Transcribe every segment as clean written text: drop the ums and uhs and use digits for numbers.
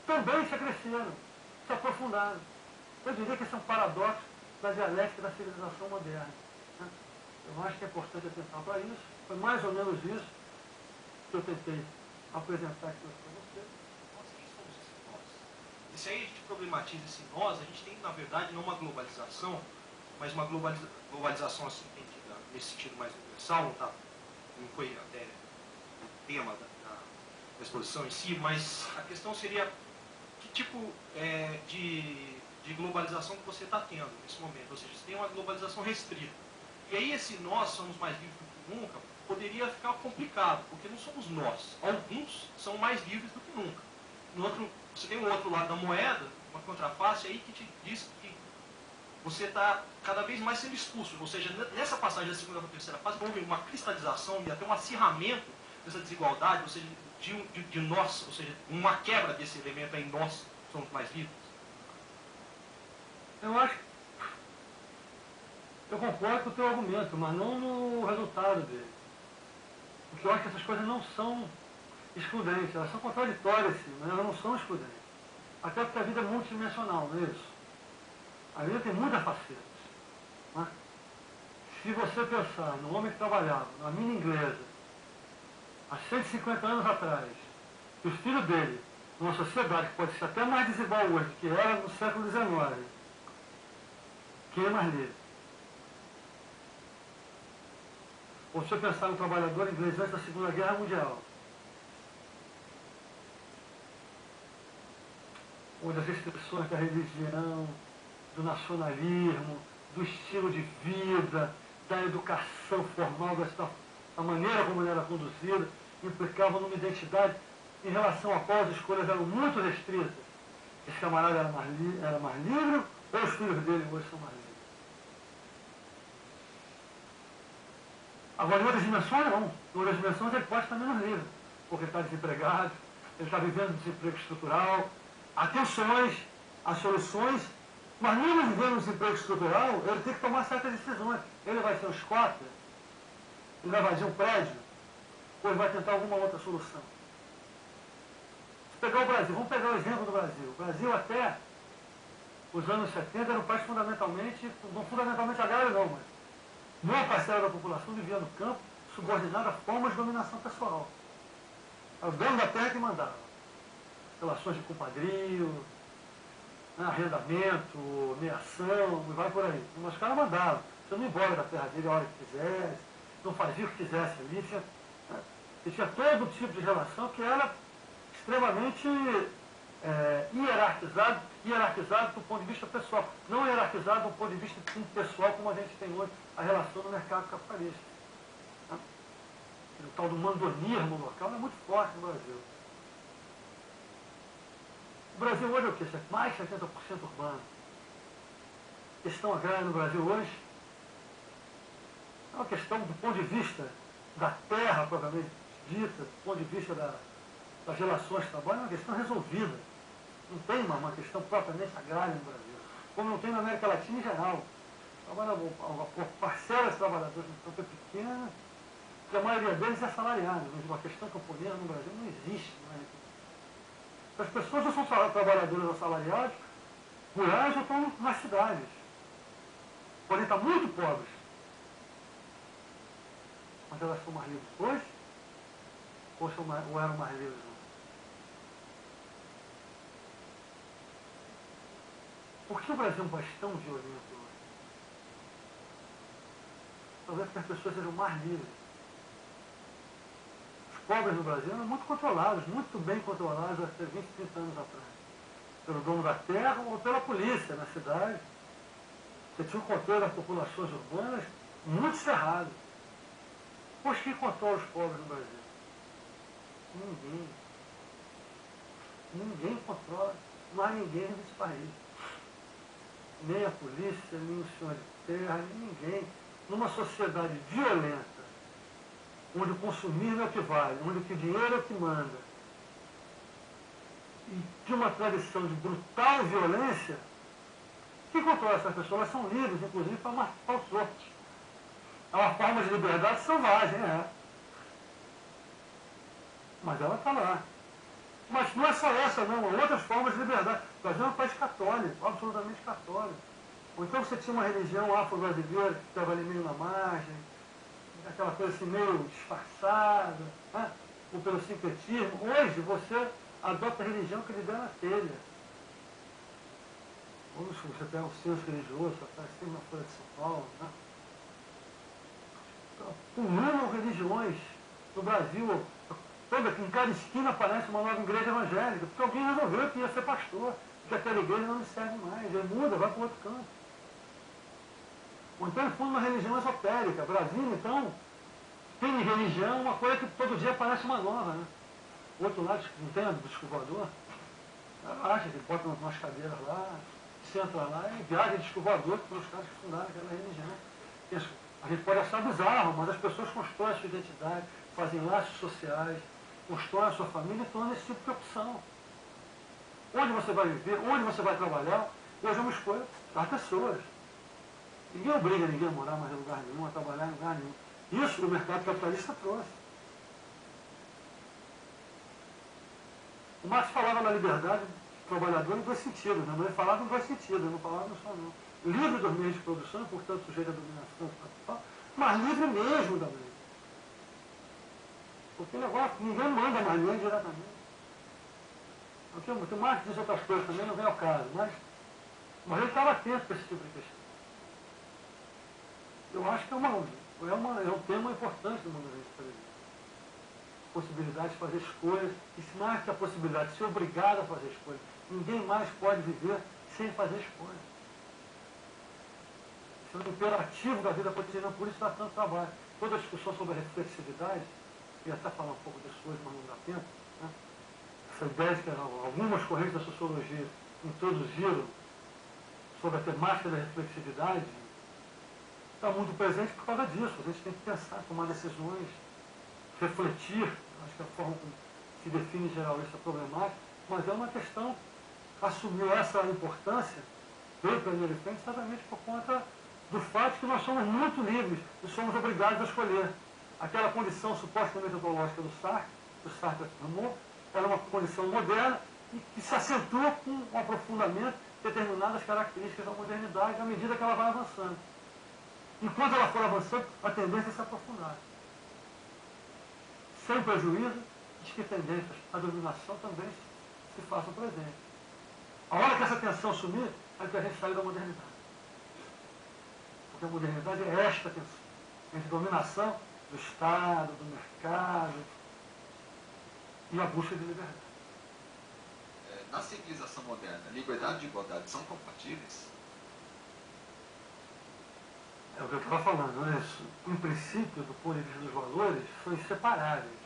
também se acresceram, se aprofundaram. Eu diria que esse é um paradoxo da dialética da civilização moderna. Né? Eu acho que é importante atentar para isso. Foi mais ou menos isso que eu tentei apresentar aqui para você. Nós, quem somos esse nós? E se aí a gente problematiza esse nós, a gente tem, na verdade, não uma globalização, mas uma globalização assim, entendida nesse sentido mais universal, não foi até o tema da exposição em si, mas a questão seria que tipo de globalização que você está tendo nesse momento. Ou seja, você tem uma globalização restrita. E aí esse nós somos mais livres do que nunca poderia ficar complicado, porque não somos nós. Alguns são mais livres do que nunca. No outro, você tem um outro lado da moeda, uma contraface aí que te diz que você está cada vez mais sendo expulso. Ou seja, nessa passagem da segunda para a terceira fase, houve uma cristalização e até um acirramento dessa desigualdade, ou seja, de nós, ou seja, uma quebra desse elemento aí, nós somos mais livres. Eu acho. Eu concordo com o teu argumento, mas não no resultado dele. Porque eu acho que essas coisas não são excludentes, elas são contraditórias, sim, mas elas não são excludentes. Até porque a vida é multidimensional, não é isso? A vida tem muitas facetas. Né? Se você pensar no homem que trabalhava na mina inglesa há 150 anos atrás, e os filhos dele, numa sociedade que pode ser até mais desigual hoje do que era no século XIX, quem é mais livre? Ou se você pensar no trabalhador inglês antes da Segunda Guerra Mundial, onde as restrições da religião, do nacionalismo, do estilo de vida, da educação formal, da maneira como ele era conduzida, implicavam numa identidade em relação à qual as escolhas eram muito restritas. Esse camarada era mais livre, ou os filhos dele hoje são mais livres? Agora, em outras dimensões, não. Em outras dimensões, ele pode estar menos livre, porque ele está desempregado, ele está vivendo desemprego estrutural. Há tensões, há soluções, mas mesmo vivendo desemprego estrutural, ele tem que tomar certas decisões. Ele vai ser um squatter, ele vai invadir um prédio, ou ele vai tentar alguma outra solução. Se pegar o Brasil, vamos pegar o exemplo do Brasil. O Brasil, até os anos 70, era um país fundamentalmente, não fundamentalmente agrário não, mas boa parcela da população vivia no campo, subordinada a formas de dominação pessoal. Era o dono da terra que mandava. Relações de compadrio, arrendamento, meação, e vai por aí. Mas os caras mandavam. Você não ia embora da terra dele a hora que quisesse, não fazia o que quisesse ali. Tinha todo tipo de relação que era extremamente hierarquizado do ponto de vista pessoal. Não hierarquizado do ponto de vista pessoal como a gente tem hoje a relação no mercado capitalista. O tal do mandonismo local é muito forte no Brasil. O Brasil hoje é o quê? Mais de 70% urbano. A questão agrária no Brasil hoje é uma questão do ponto de vista da terra, propriamente dita, do ponto de vista das relações de trabalho, é uma questão resolvida. Não tem uma questão propriamente agrária no Brasil, como não tem na América Latina em geral. Uma parcela de trabalhadores no campo é pequena, que a maioria deles é assalariada, mas uma questão camponesa no Brasil não existe. As pessoas não são trabalhadores assalariados, rurais ou estão nas cidades. Podem estar muito pobres. Mas elas são mais livres hoje? Ou eram mais livres não? Por que o Brasil é um país tão violento hoje? Talvez porque as pessoas sejam mais livres. Os pobres no Brasil eram muito controlados, muito bem controlados até 20, 30 anos atrás. Pelo dono da terra ou pela polícia na cidade. Você tinha o controle das populações urbanas muito cerrado. Pois quem controla os pobres no Brasil? Ninguém. Ninguém controla, mais ninguém nesse país. Nem a polícia, nem o senhor de terra, nem ninguém. Numa sociedade violenta, onde o consumismo é o que vale, onde o que dinheiro é o que manda, e de uma tradição de brutal violência, quem controla essas pessoas? Elas são livres, inclusive, para matar os outros. É uma forma de liberdade selvagem, Mas ela está lá. Mas não é só essa, não. Há outras formas católico, absolutamente católico. Ou então você tinha uma religião afro-brasileira que estava ali meio na margem, aquela coisa assim meio disfarçada, né? Ou pelo sincretismo. Hoje você adota a religião que lhe der na telha. Hoje você pega o censo religioso, você está sempre na Folha de São Paulo, né? Pululam religiões no Brasil. Em cada esquina aparece uma nova igreja evangélica, porque alguém resolveu que ia ser pastor, que aquela igreja não lhe serve mais, ele muda, vai para o outro canto. Ou então ele funda uma religião esotérica. Brasília, então, tem religião, uma coisa que todo dia aparece uma nova, né? O outro lado, não tem a do disco voador? Acha que bota umas cadeiras lá, senta lá e viaja de disco voador para os caras que fundaram aquela religião. A gente pode achar bizarro, mas as pessoas constroem a sua identidade, fazem laços sociais, constroem a sua família e tornam esse tipo de opção. Onde você vai viver, onde você vai trabalhar, hoje é uma escolha das pessoas. Ninguém obriga ninguém a morar mais em lugar nenhum, a trabalhar em lugar nenhum. Isso o mercado capitalista trouxe. O Marx falava na liberdade do trabalhador em dois sentidos, né? Ele falava em dois sentidos, ele não falava só não. Livre dos meios de produção e, portanto, sujeito à dominação do capital, mas livre mesmo também. Porque agora ninguém manda mais ninguém diretamente. Porque o Marx diz outras coisas também, não vem ao caso, mas ele estava atento para esse tipo de questão. Eu acho que é um tema importante do mundo da gente, por exemplo. Possibilidade de fazer escolhas, e se mais que a possibilidade de ser obrigado a fazer escolhas. Ninguém mais pode viver sem fazer escolhas. Isso é um imperativo da vida cotidiana, por isso dá tanto trabalho. Toda a discussão sobre a reflexividade, eu ia até falar um pouco disso hoje, mas não dá tempo, né? Essa ideia de que algumas correntes da sociologia introduziram sobre a temática da reflexividade, está muito presente por causa disso. A gente tem que pensar, tomar decisões, refletir. Acho que a forma como se define em geral essa problemática, mas é uma questão, assumiu essa importância, veio para a linha de frente exatamente por conta do fato que nós somos muito livres e somos obrigados a escolher. Aquela condição supostamente ontológica do Sartre afirmou, era uma condição moderna e que se acentua com um aprofundamento de determinadas características da modernidade à medida que ela vai avançando. Enquanto ela for avançando, a tendência é se aprofundar. Sem prejuízo de que tendências à dominação também se façam presentes. A hora que essa tensão sumir, é que a gente sai da modernidade. Porque a modernidade é esta tensão entre dominação do Estado, do mercado e a busca de liberdade. Na civilização moderna, liberdade e igualdade são compatíveis? É o que eu estava falando, né? Isso, em princípio, do ponto de vista dos valores, são inseparáveis.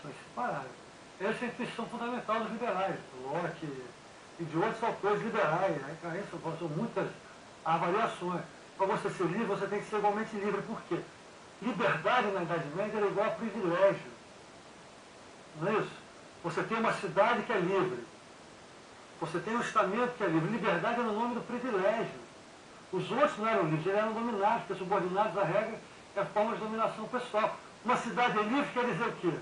São inseparáveis. Essa é a intuição fundamental dos liberais, do Locke e de outros autores liberais. Né? São muitas avaliações. Para você ser livre, você tem que ser igualmente livre. Por quê? Liberdade na Idade Média era igual a privilégio. Não é isso? Você tem uma cidade que é livre. Você tem um estamento que é livre. Liberdade era o nome do privilégio. Os outros não eram livres, eles eram dominados, porque subordinados à regra é a forma de dominação pessoal. Uma cidade livre quer dizer o quê?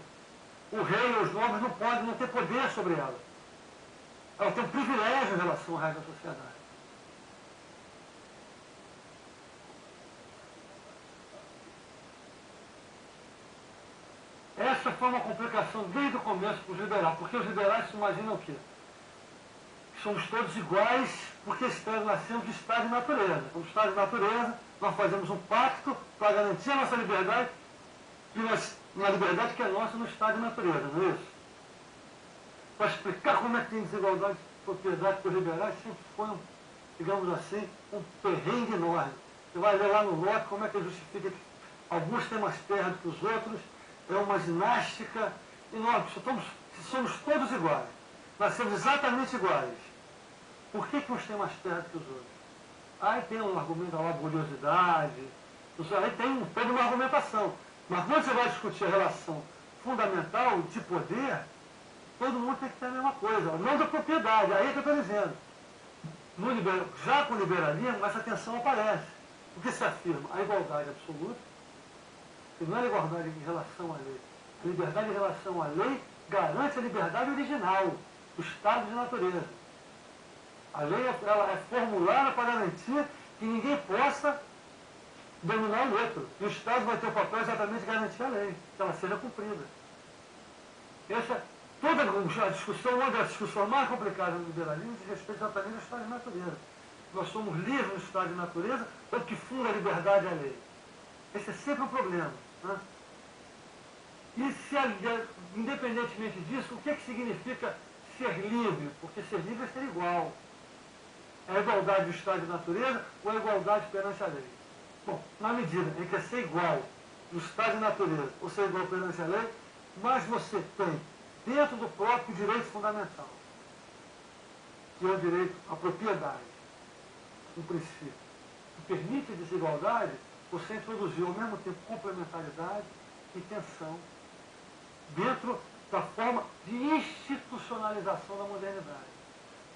O rei e os nobres não podem, não ter poder sobre ela. Ela tem um privilégio em relação à regra da sociedade. Essa foi uma complicação desde o começo para os liberais, porque os liberais se imaginam o quê? Somos todos iguais, porque nascemos de estado de natureza. Como estado de natureza, nós fazemos um pacto para garantir a nossa liberdade, e na liberdade que é nossa no estado de natureza, não é isso? Para explicar como é que tem desigualdade de propriedade para os liberais, sempre foi, digamos assim, um perrengue enorme. Você vai ver lá no Locke como é que ele justifica que alguns têm mais terra do que os outros, é uma ginástica enorme. Somos todos iguais. Nascemos exatamente iguais. Por que uns têm mais terra do que os outros? Aí tem um argumento da laboriosidade, aí tem toda uma argumentação. Mas quando você vai discutir a relação fundamental de poder, todo mundo tem que ter a mesma coisa, não da propriedade, aí é que eu estou dizendo. Já com o liberalismo, essa tensão aparece. O que se afirma? A igualdade absoluta, que não é a igualdade em relação à lei. A liberdade em relação à lei garante a liberdade original, do estado de natureza. A lei ela é formulada para garantir que ninguém possa dominar o outro. E o Estado vai ter o papel exatamente de garantir a lei, que ela seja cumprida. Essa, toda a discussão, uma das discussões mais complicadas no liberalismo diz respeito exatamente ao Estado de natureza. Nós somos livres no Estado de natureza, ou que funda a liberdade e a lei. Esse é sempre um problema. Né? E se, independentemente disso, o que significa ser livre? Porque ser livre é ser igual. É a igualdade do Estado de natureza ou a igualdade perante a lei? Bom, na medida em que é ser igual no Estado de natureza ou ser igual perante a lei, mas você tem dentro do próprio direito fundamental, que é o direito à propriedade, um princípio que permite a desigualdade, você introduziu ao mesmo tempo complementaridade e tensão dentro da forma de institucionalização da modernidade.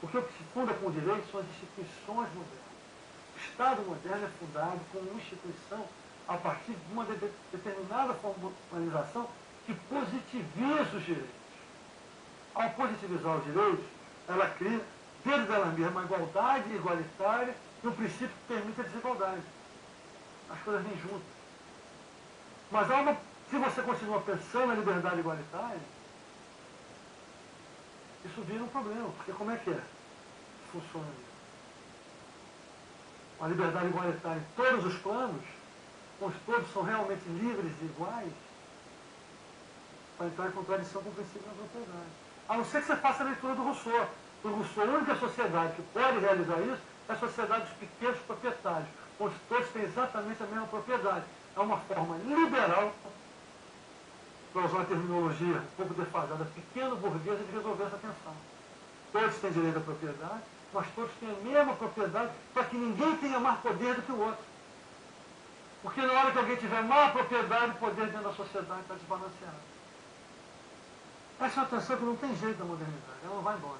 Porque o que se funda com o direito são as instituições modernas. O Estado moderno é fundado como uma instituição a partir de uma determinada formalização que positiviza os direitos. Ao positivizar os direitos, ela cria dentro dela mesma uma igualdade igualitária e um princípio que permite a desigualdade. As coisas vêm juntas. Mas se você continua pensando na liberdade igualitária, isso vira um problema, porque como é que é? Funciona isso. A liberdade igualitária em todos os planos, onde todos são realmente livres e iguais, vai entrar em contradição com o princípio da propriedade. A não ser que você faça a leitura do Rousseau. Do Rousseau, a única sociedade que pode realizar isso é a sociedade dos pequenos proprietários, onde todos têm exatamente a mesma propriedade. É uma forma liberal, para usar uma terminologia um pouco defasada, pequeno burguesa, de resolver essa tensão. Todos têm direito à propriedade, mas todos têm a mesma propriedade, para que ninguém tenha mais poder do que o outro. Porque na hora que alguém tiver mais propriedade, o poder dentro da sociedade está desbalanceado. Essa é uma tensão que não tem jeito da modernidade, ela não vai embora.